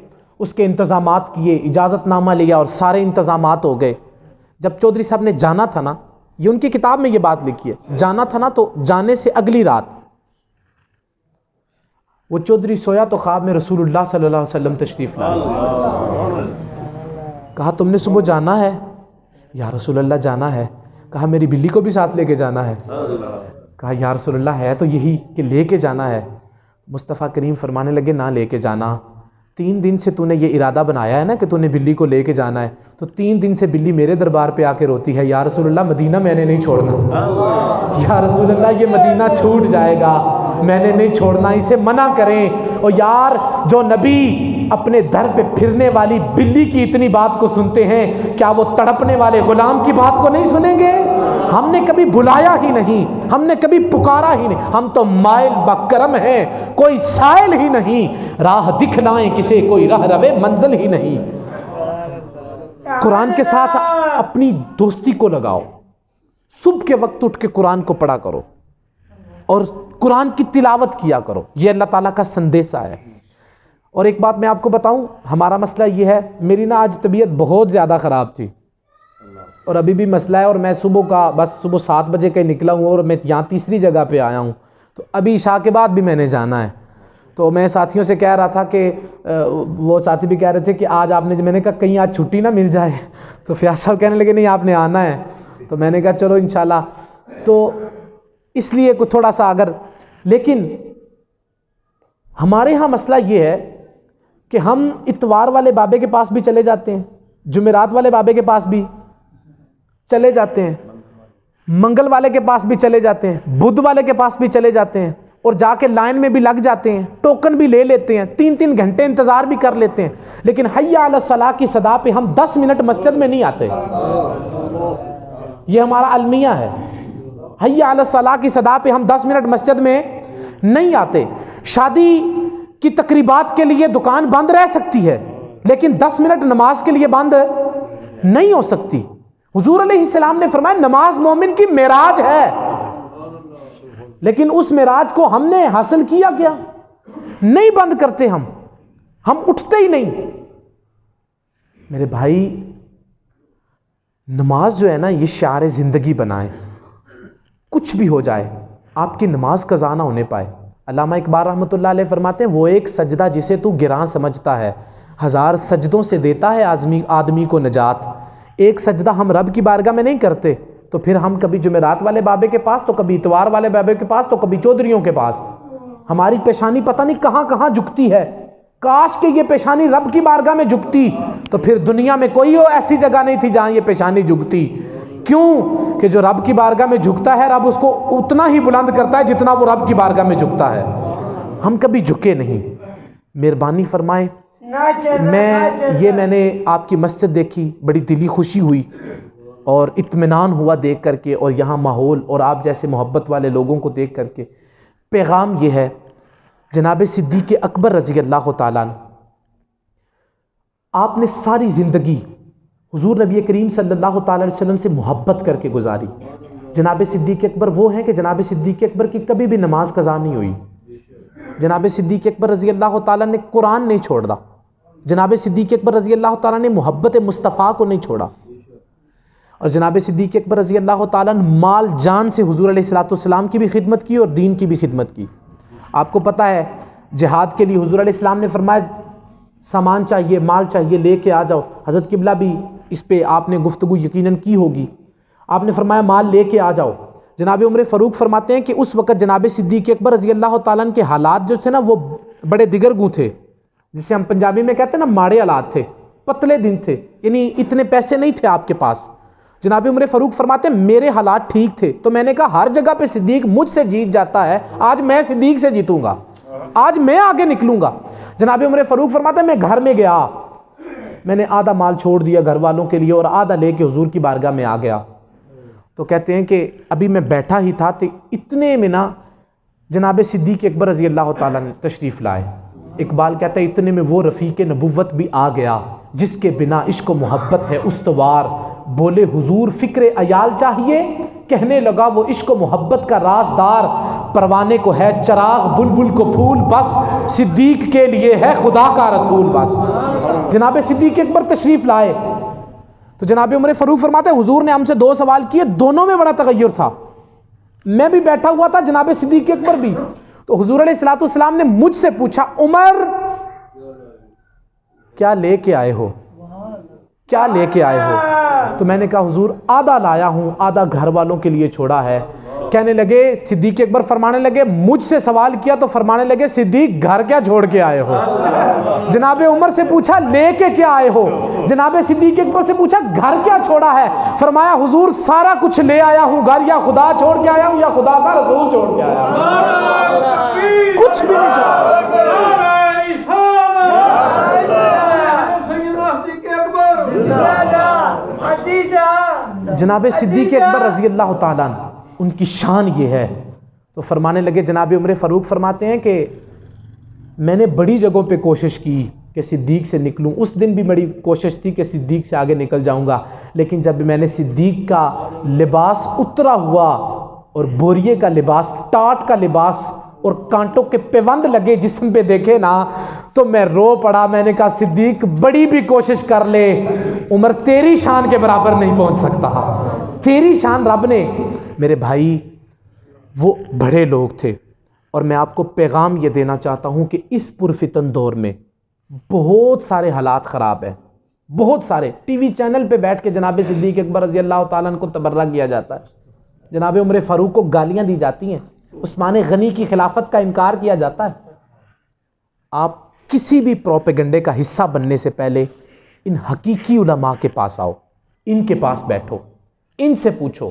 اس کے انتظامات کیے، اجازت نامہ لیا اور سارے انتظامات ہو گئے۔ جب چودھری صاحب نے جانا تھا نا، یہ ان کی کتاب میں یہ بات لکھی ہے، جانا تھا نا تو جانے سے اگلی رات وہ چودھری سویا تو خواب میں رسول اللہ صلی اللہ علیہ وسلم تشریف لائے۔ کہا تم نے صبح جانا ہے؟ یا رسول اللہ جانا ہے۔ کہا میری بلی کو بھی ساتھ لے کے جانا ہے؟ کہا یا رسول اللہ ہے تو یہی کہ لے کے جانا ہے۔ مصطفیٰ کریم فرمانے لگے نہ لے کے جانا، 3 دن سے تو نے یہ ارادہ بنایا ہے نا کہ تو نے بلی کو لے کے جانا ہے، تو 3 دن سے بلی میرے دربار پہ آ کے روتی ہے یا رسول اللہ مدینہ میں نے نہیں چھوڑنا، یا رسول اللہ یہ مدینہ چھوٹ جائے گا، میں نے نہیں چھوڑنا، اسے منع کریں۔ اور یار جو نبی اپنے در پہ پھرنے والی بلی کی اتنی بات کو سنتے ہیں، کیا وہ تڑپنے والے غلام کی بات کو نہیں سنیں گے؟ ہم نے کبھی بلایا ہی نہیں، ہم نے کبھی پکارا ہی نہیں، ہم تو مائل بکرم ہیں، کوئی سائل ہی نہیں، راہ دکھلائیں کسے کوئی راہ روے منزل ہی نہیں۔ قرآن کے ساتھ اپنی دوستی کو لگاؤ، صبح کے وقت اٹھ کے قرآن کو پڑھا کرو اور قرآن کی تلاوت کیا کرو، یہ اللہ تعالیٰ کا سندیسہ ہے۔ اور ایک بات میں آپ کو بتاؤں، ہمارا مسئلہ یہ ہے، میری نا آج طبیعت بہت زیادہ خراب تھی اور ابھی بھی مسئلہ ہے، اور میں صبح 7 بجے کا نکلا ہوں اور میں یہاں تیسری جگہ پہ آیا ہوں، تو ابھی عشاء کے بعد بھی میں نے جانا ہے۔ تو میں ساتھیوں سے کہہ رہا تھا کہ وہ ساتھی بھی کہہ رہے تھے کہ آج آپ نے، میں نے کہا کہیں آج چھٹی نہ مل جائے، تو فیاض صاحب کہنے لگے نہیں آپ نے آنا ہے، تو میں نے کہا چلو انشاءاللہ۔ تو اس لیے تھوڑا سا اگر، لیکن ہمارے ہاں مسئلہ یہ ہے کہ ہم اتوار والے بابے کے پاس بھی چلے جاتے ہیں، جمعرات والے بابے کے پاس بھی، چلے جاتے ہیں، منگل والے کے پاس بھی چلے جاتے ہیں، بدھ والے کے پاس بھی چلے جاتے ہیں، اور جا کے لائن میں بھی لگ جاتے ہیں، ٹوکن بھی لے لیتے ہیں، 3 گھنٹے انتظار بھی کر لیتے ہیں، لیکن حی علی الصلاۃ کی صدا پہ ہم 10 منٹ مسجد میں نہیں آتے۔ یہ ہمارا المیہ ہے، حی علی الصلاۃ کی صدا پہ ہم 10 منٹ مسجد میں نہیں آتے۔ شادی کی تقریبات کے لیے دکان بند رہ سکتی ہے، لیکن 10 منٹ نماز کے لیے بند نہیں ہو سکتی۔ حضور علیہ السلام نے فرمایا نماز مومن کی معراج ہے، لیکن اس معراج کو ہم نے حاصل کیا کیا؟ نہیں بند کرتے ہم اٹھتے ہی نہیں۔ میرے بھائی، نماز جو ہے نا، یہ شعار زندگی بنائے، کچھ بھی ہو جائے آپ کی نماز قضا نہ ہونے پائے۔ علامہ اقبال رحمۃ اللہ علیہ فرماتے ہیں وہ ایک سجدہ جسے تو گراں سمجھتا ہے، 1000 سجدوں سے دیتا ہے آدمی کو نجات۔ ایک سجدہ ہم رب کی بارگاہ میں نہیں کرتے تو پھر ہم کبھی جمعرات والے بابے کے پاس، تو کبھی اتوار والے بابے کے پاس، تو کبھی چودھریوں کے پاس۔ ہماری پیشانی پتہ نہیں کہاں کہاں جھکتی ہے۔ کاش کہ یہ پیشانی رب کی بارگاہ میں جھکتی تو پھر دنیا میں کوئی ایسی جگہ نہیں تھی جہاں یہ پیشانی جھکتی۔ کیوں کہ جو رب کی بارگاہ میں جھکتا ہے، رب اس کو اتنا ہی بلند کرتا ہے جتنا وہ رب کی بارگاہ میں جھکتا ہے۔ ہم کبھی جھکے نہیں۔ مہربانی فرمائیں، میں نے آپ کی مسجد دیکھی، بڑی دلی خوشی ہوئی اور اطمینان ہوا دیکھ کر کے، اور یہاں ماحول اور آپ جیسے محبت والے لوگوں کو دیکھ کر کے۔ پیغام یہ ہے، جناب صدیق اکبر رضی اللہ تعالیٰ عنہ، آپ نے ساری زندگی حضور نبی کریم صلی اللہ تعالیٰ علیہ وسلم سے محبت کر کے گزاری۔ جناب صدیق اکبر وہ ہیں کہ جناب صدیق اکبر کی کبھی بھی نماز قضا نہیں ہوئی۔ جناب صدیق اکبر رضی اللہ تعالیٰ نے قرآن نہیں چھوڑا۔ جناب صدیق اکبر رضی اللہ تعالیٰ نے محبت مصطفیٰ کو نہیں چھوڑا، اور جناب صدیق اکبر رضی اللہ تعالیٰ نے مال جان سے حضور علیہ الصلوۃ والسلام کی بھی خدمت کی اور دین کی بھی خدمت کی۔ آپ کو پتہ ہے جہاد کے لیے حضور علیہ السلام نے فرمایا سامان چاہیے، مال چاہیے، لے کے آ جاؤ۔ حضرت قبلہ بھی اس پہ آپ نے گفتگو یقیناً کی ہوگی۔ آپ نے فرمایا مال لے کے آ جاؤ۔ جناب عمر فاروق فرماتے ہیں کہ اس وقت جناب صدیق اکبر رضی اللہ تعالیٰ عنہ کے حالات جو تھے نا، وہ بڑے دیگرگوں تھے، جسے ہم پنجابی میں کہتے ہیں نا، ماڑے حالات تھے، پتلے دن تھے، یعنی اتنے پیسے نہیں تھے آپ کے پاس۔ جناب عمر فاروق فرماتے ہیں میرے حالات ٹھیک تھے، تو میں نے کہا ہر جگہ پہ صدیق مجھ سے جیت جاتا ہے، آج میں صدیق سے جیتوں گا، آج میں آگے نکلوں گا۔ جناب عمر فاروق فرماتے ہیں میں گھر میں گیا، میں نے آدھا مال چھوڑ دیا گھر والوں کے لیے اور آدھا لے کے حضور کی بارگاہ میں آ گیا۔ تو کہتے ہیں کہ ابھی میں بیٹھا ہی تھا تو اتنے میں نا جناب صدیق اکبر رضی اللہ تعالیٰ نے تشریف لائے۔ اقبال کہتا ہے اتنے میں وہ رفیق نبوت بھی آ گیا جس کے بنا عشق و محبت ہے استوار۔ بولے حضور فکر عیال چاہیے، کہنے لگا وہ عشق و محبت کا رازدار۔ پروانے کو ہے چراغ بلبل کو پھول، بس صدیق کے لیے ہے خدا کا رسول بس۔ جناب صدیق اکبر تشریف لائے تو جناب عمر فاروق فرماتے ہیں حضور نے ہم سے 2 سوال کیے، دونوں میں بڑا تغیر تھا۔ میں بھی بیٹھا ہوا تھا، جناب صدیق اکبر بھی۔ تو حضور علیہ الصلوۃ والسلام نے مجھ سے پوچھا عمر کیا لے کے آئے ہو، کیا لے کے آئے ہو؟ تو میں نے کہا حضور آدھا لایا ہوں، آدھا گھر والوں کے لیے چھوڑا ہے۔ کہنے لگے صدیق اکبر فرمانے لگے مجھ سے سوال کیا تو فرمانے لگے صدیق گھر کیا چھوڑ کے آئے ہو؟ جناب عمر سے پوچھا لے کے کیا آئے ہو؟ جناب صدیق اکبر سے پوچھا گھر کیا چھوڑا ہے؟ فرمایا حضور سارا کچھ لے آیا ہوں، گھر یا خدا چھوڑ کے آیا ہوں یا خدا کا رسول چھوڑ کے آیا ہوں، کچھ بھی نہیں چھوڑا۔ جناب صدیق اکبر رضی اللہ تعالیٰ عنہ ان کی شان یہ ہے۔ تو فرمانے لگے جناب عمر فاروق فرماتے ہیں کہ میں نے بڑی جگہوں پہ کوشش کی کہ صدیق سے نکلوں، اس دن بھی بڑی کوشش تھی کہ صدیق سے آگے نکل جاؤں گا، لیکن جب میں نے صدیق کا لباس اترا ہوا اور بوریے کا لباس، ٹاٹ کا لباس اور کانٹوں کے پیوند لگے جسم پہ دیکھے نا تو میں رو پڑا۔ میں نے کہا صدیق بڑی بھی کوشش کر لے عمر تیری شان کے برابر نہیں پہنچ سکتا، تیری شان رب نے۔ میرے بھائی وہ بڑے لوگ تھے، اور میں آپ کو پیغام یہ دینا چاہتا ہوں کہ اس پرفتن دور میں بہت سارے حالات خراب ہیں، بہت سارے۔ ٹی وی چینل پہ بیٹھ کے جناب صدیق اکبر رضی اللہ تعالیٰ عنہ کو تبرہ کیا جاتا ہے، جناب عمر فاروق کو گالیاں دی جاتی ہیں، عثمان غنی کی خلافت کا انکار کیا جاتا ہے۔ آپ کسی بھی پروپیگنڈے کا حصہ بننے سے پہلے ان حقیقی علماء کے پاس آؤ، ان کے پاس بیٹھو، ان سے پوچھو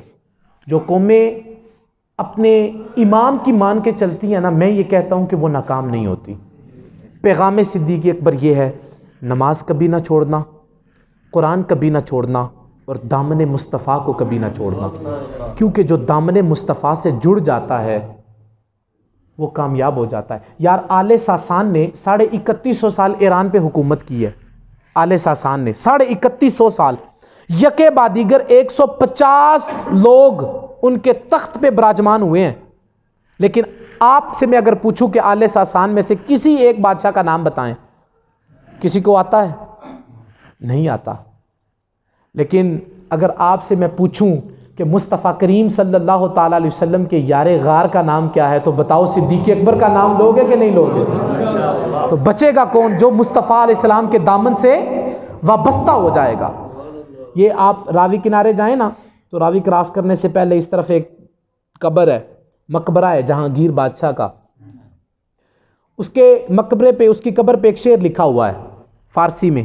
جو قومیں اپنے امام کی مان کے چلتی ہیں نا، میں یہ کہتا ہوں کہ وہ ناکام نہیں ہوتی۔ پیغام صدیق اکبر یہ ہے، نماز کبھی نہ چھوڑنا، قرآن کبھی نہ چھوڑنا، اور دامن مصطفیٰ کو کبھی نہ چھوڑنا، کیونکہ جو دامن مصطفیٰ سے جڑ جاتا ہے وہ کامیاب ہو جاتا ہے۔ یار آل ساسان نے 3150 سال ایران پہ حکومت کی ہے۔ آل ساسان نے 3150 سال، یکے بعد دیگر 150 لوگ ان کے تخت پہ براجمان ہوئے ہیں، لیکن آپ سے میں اگر پوچھوں کہ آل ساسان میں سے کسی ایک بادشاہ کا نام بتائیں، کسی کو آتا ہے؟ نہیں آتا۔ لیکن اگر آپ سے میں پوچھوں کہ مصطفیٰ کریم صلی اللہ تعالیٰ علیہ وسلم کے یار غار کا نام کیا ہے، تو بتاؤ صدیق اکبر کا نام لوگے کہ نہیں لوگے؟ تو بچے گا کون؟ جو مصطفیٰ علیہ السلام کے دامن سے وابستہ ہو جائے گا۔ یہ آپ راوی کنارے جائیں نا، تو راوی کراس کرنے سے پہلے اس طرف ایک قبر ہے، مقبرہ ہے جہانگیر بادشاہ کا۔ اس کے مقبرے پہ، اس کی قبر پہ ایک شعر لکھا ہوا ہے فارسی میں،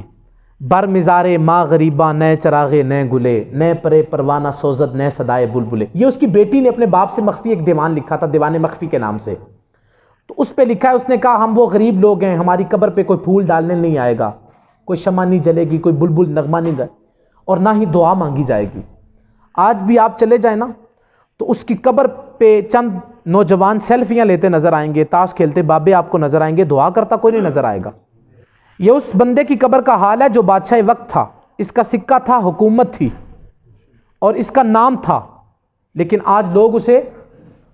بر مزارے ماں غریباں نئے چراغے نئے گلے، نئے پرے پروانہ سوزد نئے صدائے بلبلے۔ یہ اس کی بیٹی نے اپنے باپ سے مخفی ایک دیوان لکھا تھا، دیوان مخفی کے نام سے۔ تو اس پہ لکھا ہے، اس نے کہا ہم وہ غریب لوگ ہیں، ہماری قبر پہ کوئی پھول ڈالنے نہیں آئے گا، کوئی شمع نہیں جلے گی، کوئی بلبل نغمہ نہیں گائے، اور نہ ہی دعا مانگی جائے گی۔ آج بھی آپ چلے جائیں نا، تو اس کی قبر پہ چند نوجوان سیلفیاں لیتے نظر آئیں گے، تاش کھیلتے بابے آپ کو نظر آئیں گے، دعا کرتا کوئی نہیں نظر آئے گا۔ یہ اس بندے کی قبر کا حال ہے جو بادشاہ وقت تھا، اس کا سکہ تھا، حکومت تھی، اور اس کا نام تھا، لیکن آج لوگ اسے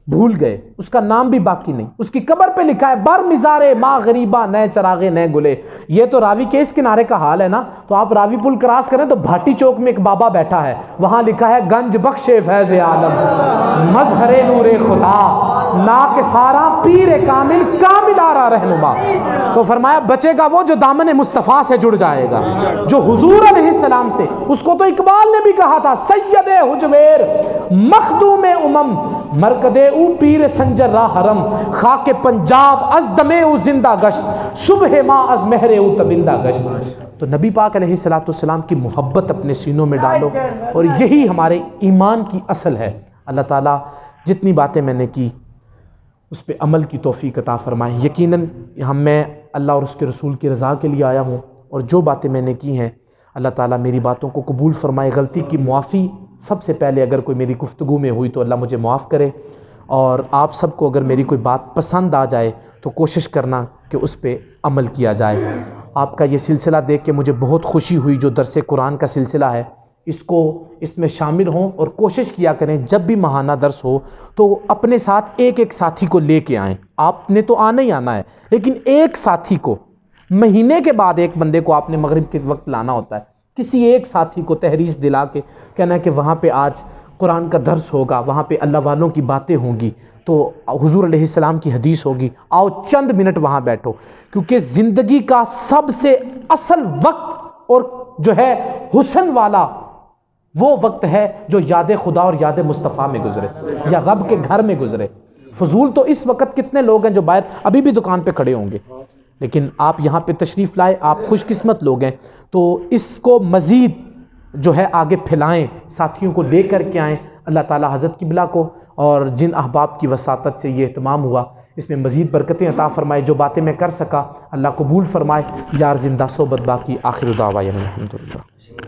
بھول گئے، اس کا نام بھی باقی نہیں۔ اس کی قبر پہ لکھا ہے بر مزارے ماں غریباں نئے چراغے نئے گلے۔ یہ تو راوی کے اس کنارے کا حال ہے نا، تو آپ راوی پل کراس کریں تو بھاٹی چوک میں ایک بابا بیٹھا ہے، وہاں لکھا ہے گنج بخش فیض عالم مظہر نور خدا نا کے سارا پیر کامل کامل آرا رہنما۔ تو فرمایا بچے گا وہ جو دامن مصطفیٰ سے جڑ جائے گا، جو حضور علیہ السلام سے، اس کو تو اقبال نے بھی کہا تھا سید حجویر مخدوم امم مرکدے او پیر سنجر را حرم، خاک پنجاب از دمے او زندہ گشت، صبح ماں از مہر او تبندہ گشت۔ تو نبی پاک علیہ السلام کی محبت اپنے سینوں میں ڈالو، اور یہی ہمارے ایمان کی اصل ہے۔ اللہ تعالیٰ جتنی باتیں میں نے کی اس پہ عمل کی توفیق عطا فرمائیں۔ یقیناً میں اللہ اور اس کے رسول کی رضا کے لیے آیا ہوں، اور جو باتیں میں نے کی ہیں اللہ تعالیٰ میری باتوں کو قبول فرمائے۔ غلطی کی معافی سب سے پہلے اگر کوئی میری گفتگو میں ہوئی تو اللہ مجھے معاف کرے، اور آپ سب کو اگر میری کوئی بات پسند آ جائے تو کوشش کرنا کہ اس پہ عمل کیا جائے۔ آپ کا یہ سلسلہ دیکھ کے مجھے بہت خوشی ہوئی، جو درس قرآن کا سلسلہ ہے اس میں شامل ہوں، اور کوشش کیا کریں جب بھی ماہانہ درس ہو تو اپنے ساتھ ایک ایک ساتھی کو لے کے آئیں۔ آپ نے تو آنا ہی آنا ہے، لیکن ایک ساتھی کو مہینے کے بعد ایک بندے کو آپ نے مغرب کے وقت لانا ہوتا ہے، کسی ایک ساتھی کو تحریص دلا کے کہنا ہے کہ وہاں پہ آج قرآن کا درس ہوگا، وہاں پہ اللہ والوں کی باتیں ہوں گی، تو حضور علیہ السلام کی حدیث ہوگی، آؤ چند منٹ وہاں بیٹھو، کیونکہ زندگی کا سب سے اصل وقت اور جو ہے حسن والا وہ وقت ہے جو یاد خدا اور یاد مصطفیٰ میں گزرے، یا رب کے گھر میں گزرے۔ فضول تو اس وقت کتنے لوگ ہیں جو باہر ابھی بھی دکان پہ کھڑے ہوں گے، لیکن آپ یہاں پہ تشریف لائے، آپ خوش قسمت لوگ ہیں، تو اس کو مزید جو ہے آگے پھیلائیں، ساتھیوں کو لے کر کے آئیں۔ اللہ تعالیٰ حضرت قبلہ کو اور جن احباب کی وساطت سے یہ اہتمام ہوا اس میں مزید برکتیں عطا فرمائے۔ جو باتیں میں کر سکا اللہ قبول فرمائے۔ یار زندہ صحبت باقی، آخر دعوانا الحمدللہ۔